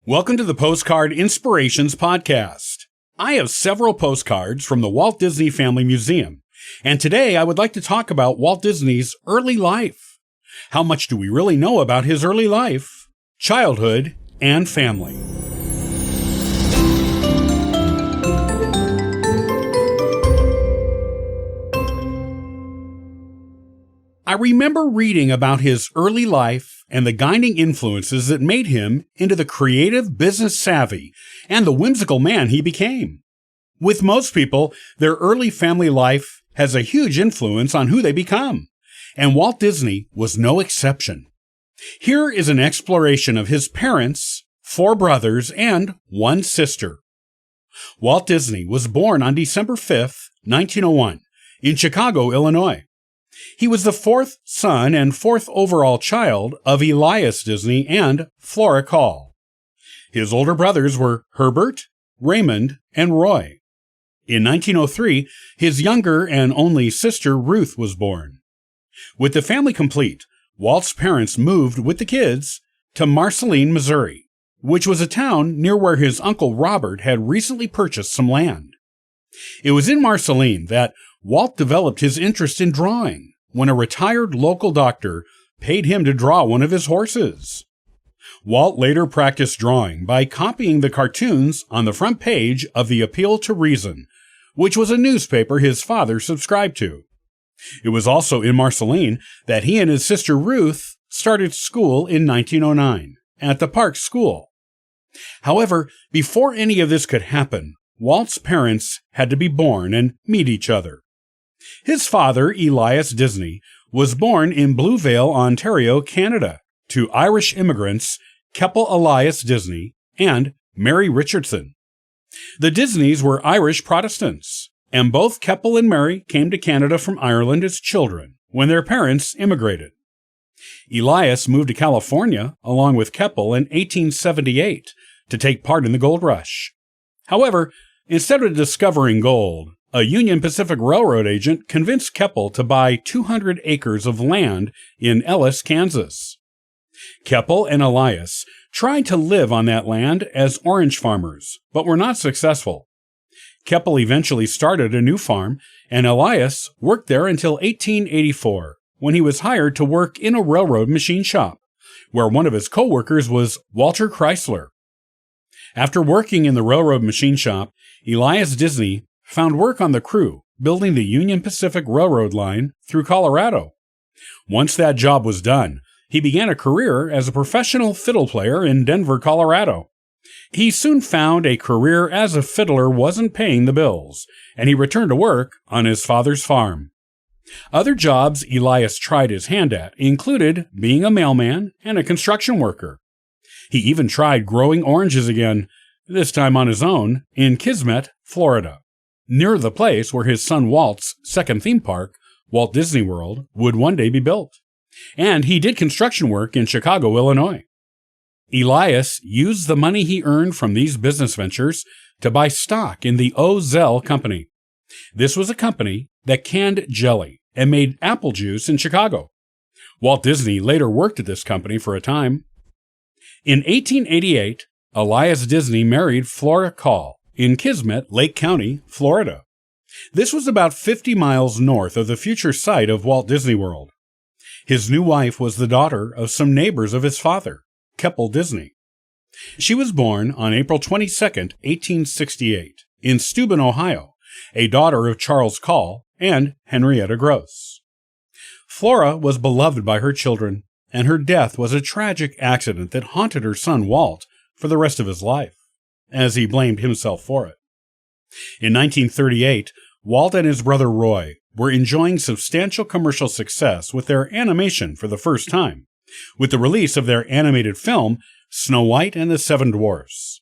Welcome to the Postcard Inspirations Podcast. I have several postcards from the Walt Disney Family Museum, and today I would like to talk about Walt Disney's early life. How much do we really know about his early life, childhood, and family? I remember reading about his early life and the guiding influences that made him into the creative, business savvy, and the whimsical man he became. With most people, their early family life has a huge influence on who they become, and Walt Disney was no exception. Here is an exploration of his parents, 4 brothers, and 1 sister. Walt Disney was born on December 5, 1901, in Chicago, Illinois. He was the 4th son and 4th overall child of Elias Disney and Flora Call. His older brothers were Herbert, Raymond, and Roy. In 1903, his younger and only sister Ruth was born. With the family complete, Walt's parents moved with the kids to Marceline, Missouri, which was a town near where his uncle Robert had recently purchased some land. It was in Marceline that Walt developed his interest in drawing when a retired local doctor paid him to draw one of his horses. Walt later practiced drawing by copying the cartoons on the front page of the Appeal to Reason, which was a newspaper his father subscribed to. It was also in Marceline that he and his sister Ruth started school in 1909 at the Park School. However, before any of this could happen, Walt's parents had to be born and meet each other. His father, Elias Disney, was born in Blue Vale, Ontario, Canada, to Irish immigrants Keppel Elias Disney and Mary Richardson. The Disneys were Irish Protestants, and both Keppel and Mary came to Canada from Ireland as children when their parents immigrated. Elias moved to California along with Keppel in 1878 to take part in the gold rush. However, instead of discovering gold, a Union Pacific Railroad agent convinced Keppel to buy 200 acres of land in Ellis, Kansas. Keppel and Elias tried to live on that land as orange farmers, but were not successful. Keppel eventually started a new farm, and Elias worked there until 1884, when he was hired to work in a railroad machine shop, where one of his co-workers was Walter Chrysler. After working in the railroad machine shop, Elias Disney found work on the crew building the Union Pacific Railroad line through Colorado. Once that job was done, he began a career as a professional fiddle player in Denver, Colorado. He soon found a career as a fiddler wasn't paying the bills, and he returned to work on his father's farm. Other jobs Elias tried his hand at included being a mailman and a construction worker. He even tried growing oranges again, this time on his own, in Kismet, Florida, near the place where his son Walt's second theme park, Walt Disney World, would one day be built. And he did construction work in Chicago, Illinois. Elias used the money he earned from these business ventures to buy stock in the Ozell Company. This was a company that canned jelly and made apple juice in Chicago. Walt Disney later worked at this company for a time. In 1888, Elias Disney married Flora Call in Kismet, Lake County, Florida. This was about 50 miles north of the future site of Walt Disney World. His new wife was the daughter of some neighbors of his father, Keppel Disney. She was born on April 22, 1868, in Steuben, Ohio, a daughter of Charles Call and Henrietta Gross. Flora was beloved by her children, and her death was a tragic accident that haunted her son Walt for the rest of his life, as he blamed himself for it. In 1938, Walt and his brother Roy were enjoying substantial commercial success with their animation for the first time, with the release of their animated film, Snow White and the Seven Dwarfs.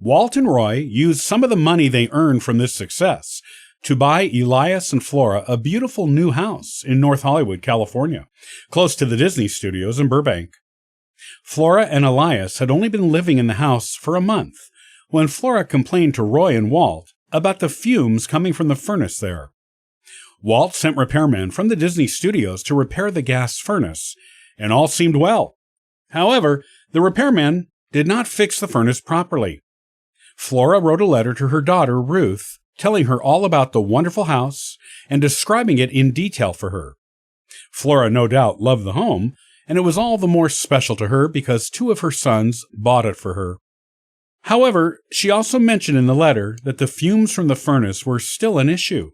Walt and Roy used some of the money they earned from this success to buy Elias and Flora a beautiful new house in North Hollywood, California, close to the Disney Studios in Burbank. Flora and Elias had only been living in the house for a month when Flora complained to Roy and Walt about the fumes coming from the furnace there. Walt sent repairmen from the Disney Studios to repair the gas furnace, and all seemed well. However, the repairmen did not fix the furnace properly. Flora wrote a letter to her daughter, Ruth, telling her all about the wonderful house and describing it in detail for her. Flora no doubt loved the home, and it was all the more special to her because two of her sons bought it for her. However, she also mentioned in the letter that the fumes from the furnace were still an issue.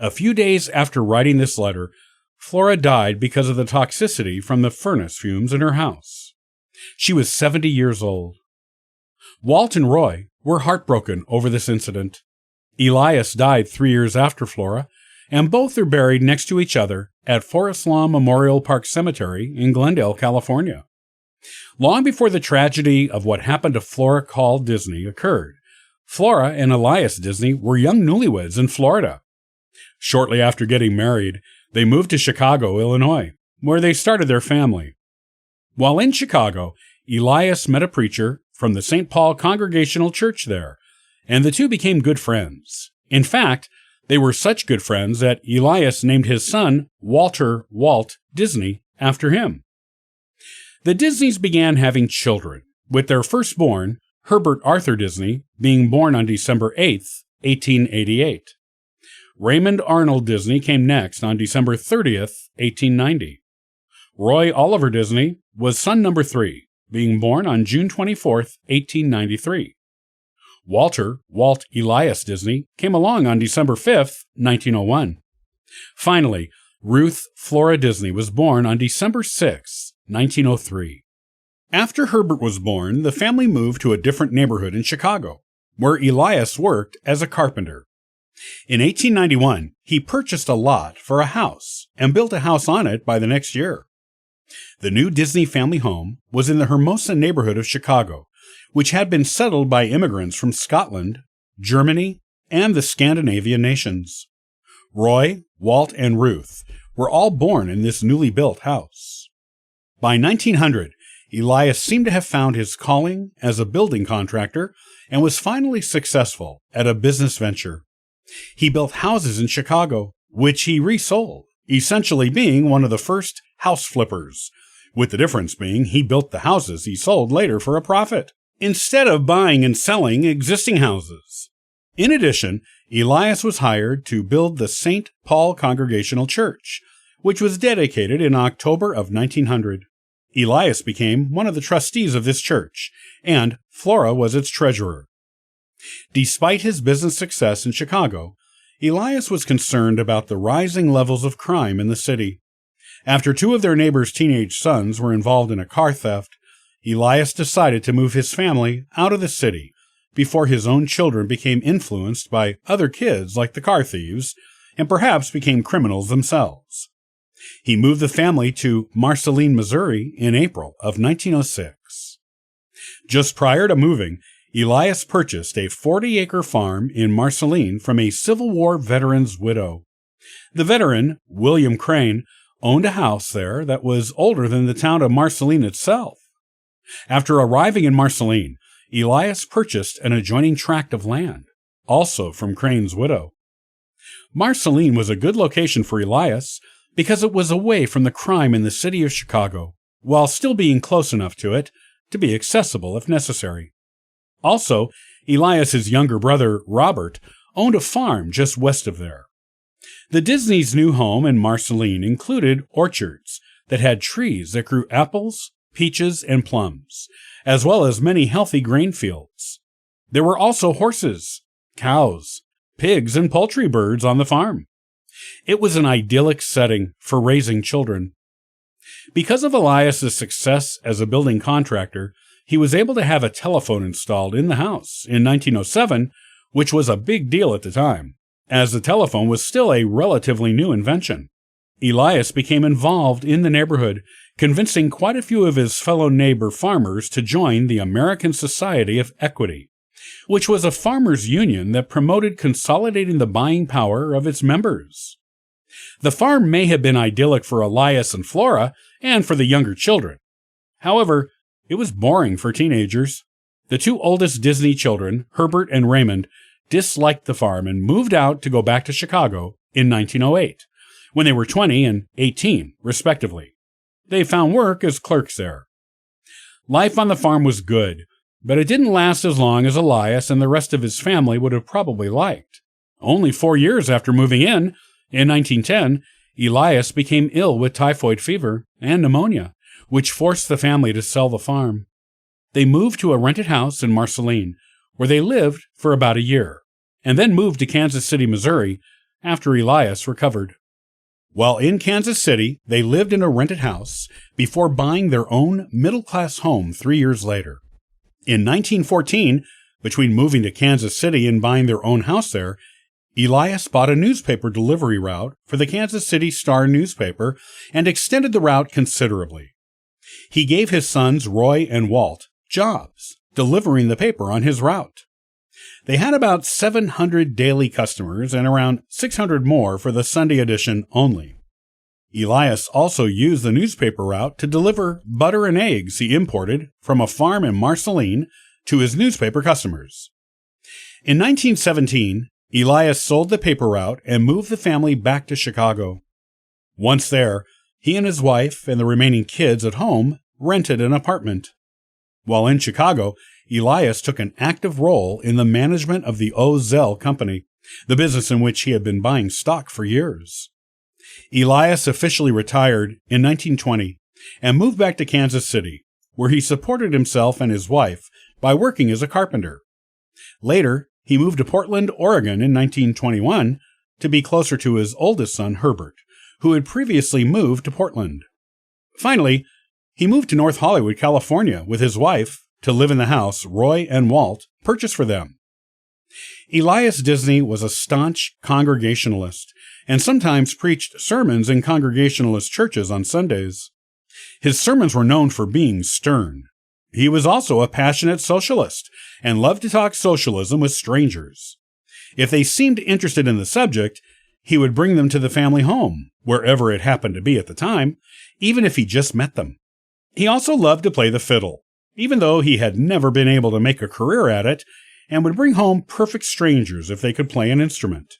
A few days after writing this letter, Flora died because of the toxicity from the furnace fumes in her house. She was 70 years old. Walt and Roy were heartbroken over this incident. Elias died 3 years after Flora, and both are buried next to each other at Forest Lawn Memorial Park Cemetery in Glendale, California. Long before the tragedy of what happened to Flora Call Disney occurred, Flora and Elias Disney were young newlyweds in Florida. Shortly after getting married, they moved to Chicago, Illinois, where they started their family. While in Chicago, Elias met a preacher from the St. Paul Congregational Church there, and the two became good friends. In fact, they were such good friends that Elias named his son Walter Walt Disney after him. The Disneys began having children, with their firstborn, Herbert Arthur Disney, being born on December 8, 1888. Raymond Arnold Disney came next on December 30th, 1890. Roy Oliver Disney was son number 3, being born on June 24th, 1893. Walt Elias Disney came along on December 5th, 1901. Finally, Ruth Flora Disney was born on December 6th, 1903. After Herbert was born, the family moved to a different neighborhood in Chicago, where Elias worked as a carpenter. In 1891, he purchased a lot for a house and built a house on it by the next year. The new Disney family home was in the Hermosa neighborhood of Chicago, which had been settled by immigrants from Scotland, Germany, and the Scandinavian nations. Roy, Walt, and Ruth were all born in this newly built house. By 1900, Elias seemed to have found his calling as a building contractor and was finally successful at a business venture. He built houses in Chicago, which he resold, essentially being one of the first house flippers, with the difference being he built the houses he sold later for a profit, instead of buying and selling existing houses. In addition, Elias was hired to build the St. Paul Congregational Church, which was dedicated in October of 1900. Elias became one of the trustees of this church, and Flora was its treasurer. Despite his business success in Chicago, Elias was concerned about the rising levels of crime in the city. After two of their neighbors' teenage sons were involved in a car theft, Elias decided to move his family out of the city before his own children became influenced by other kids like the car thieves and perhaps became criminals themselves. He moved the family to Marceline, Missouri in April of 1906. Just prior to moving, Elias purchased a 40-acre farm in Marceline from a Civil War veteran's widow. The veteran, William Crane, owned a house there that was older than the town of Marceline itself. After arriving in Marceline, Elias purchased an adjoining tract of land, also from Crane's widow. Marceline was a good location for Elias because it was away from the crime in the city of Chicago, while still being close enough to it to be accessible if necessary. Also, Elias's younger brother, Robert, owned a farm just west of there. The Disneys' new home in Marceline included orchards that had trees that grew apples, peaches, and plums, as well as many healthy grain fields. There were also horses, cows, pigs, and poultry birds on the farm. It was an idyllic setting for raising children. Because of Elias's success as a building contractor, he was able to have a telephone installed in the house in 1907, which was a big deal at the time, as the telephone was still a relatively new invention. Elias became involved in the neighborhood, convincing quite a few of his fellow neighbor farmers to join the American Society of Equity, which was a farmers' union that promoted consolidating the buying power of its members. The farm may have been idyllic for Elias and Flora and for the younger children. However, it was boring for teenagers. The two oldest Disney children, Herbert and Raymond, disliked the farm and moved out to go back to Chicago in 1908, when they were 20 and 18, respectively. They found work as clerks there. Life on the farm was good, but it didn't last as long as Elias and the rest of his family would have probably liked. Only 4 years after moving in 1910, Elias became ill with typhoid fever and pneumonia, which forced the family to sell the farm. They moved to a rented house in Marceline, where they lived for about a year, and then moved to Kansas City, Missouri, after Elias recovered. While in Kansas City, they lived in a rented house before buying their own middle-class home 3 years later. In 1914, between moving to Kansas City and buying their own house there, Elias bought a newspaper delivery route for the Kansas City Star newspaper and extended the route considerably. He gave his sons, Roy and Walt, jobs, delivering the paper on his route. They had about 700 daily customers and around 600 more for the Sunday edition only. Elias also used the newspaper route to deliver butter and eggs he imported from a farm in Marceline to his newspaper customers. In 1917, Elias sold the paper route and moved the family back to Chicago. Once there, he and his wife and the remaining kids at home rented an apartment. While in Chicago, Elias took an active role in the management of the O-Zell Company, the business in which he had been buying stock for years. Elias officially retired in 1920 and moved back to Kansas City, where he supported himself and his wife by working as a carpenter. Later, he moved to Portland, Oregon in 1921 to be closer to his oldest son, Herbert, who had previously moved to Portland. Finally, he moved to North Hollywood, California, with his wife to live in the house Roy and Walt purchased for them. Elias Disney was a staunch Congregationalist and sometimes preached sermons in Congregationalist churches on Sundays. His sermons were known for being stern. He was also a passionate socialist and loved to talk socialism with strangers. If they seemed interested in the subject, he would bring them to the family home, wherever it happened to be at the time, even if he just met them. He also loved to play the fiddle, even though he had never been able to make a career at it, and would bring home perfect strangers if they could play an instrument.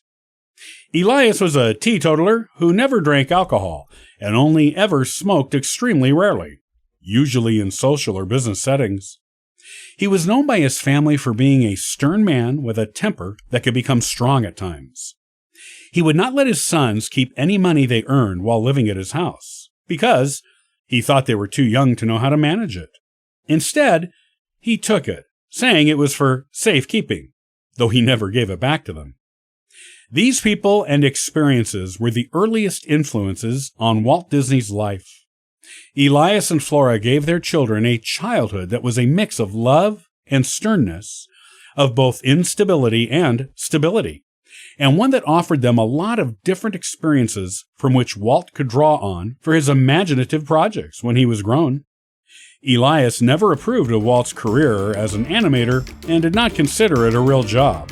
Elias was a teetotaler who never drank alcohol and only ever smoked extremely rarely, usually in social or business settings. He was known by his family for being a stern man with a temper that could become strong at times. He would not let his sons keep any money they earned while living at his house, because he thought they were too young to know how to manage it. Instead, he took it, saying it was for safekeeping, though he never gave it back to them. These people and experiences were the earliest influences on Walt Disney's life. Elias and Flora gave their children a childhood that was a mix of love and sternness, of both instability and stability, and one that offered them a lot of different experiences from which Walt could draw on for his imaginative projects when he was grown. Elias never approved of Walt's career as an animator and did not consider it a real job.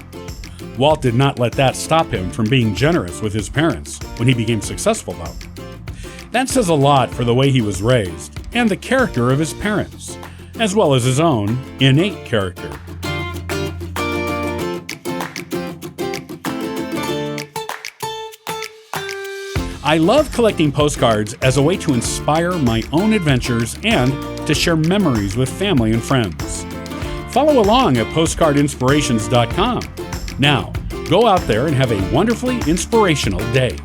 Walt did not let that stop him from being generous with his parents when he became successful, though. That says a lot for the way he was raised and the character of his parents, as well as his own innate character. I love collecting postcards as a way to inspire my own adventures and to share memories with family and friends. Follow along at postcardinspirations.com. Now, go out there and have a wonderfully inspirational day.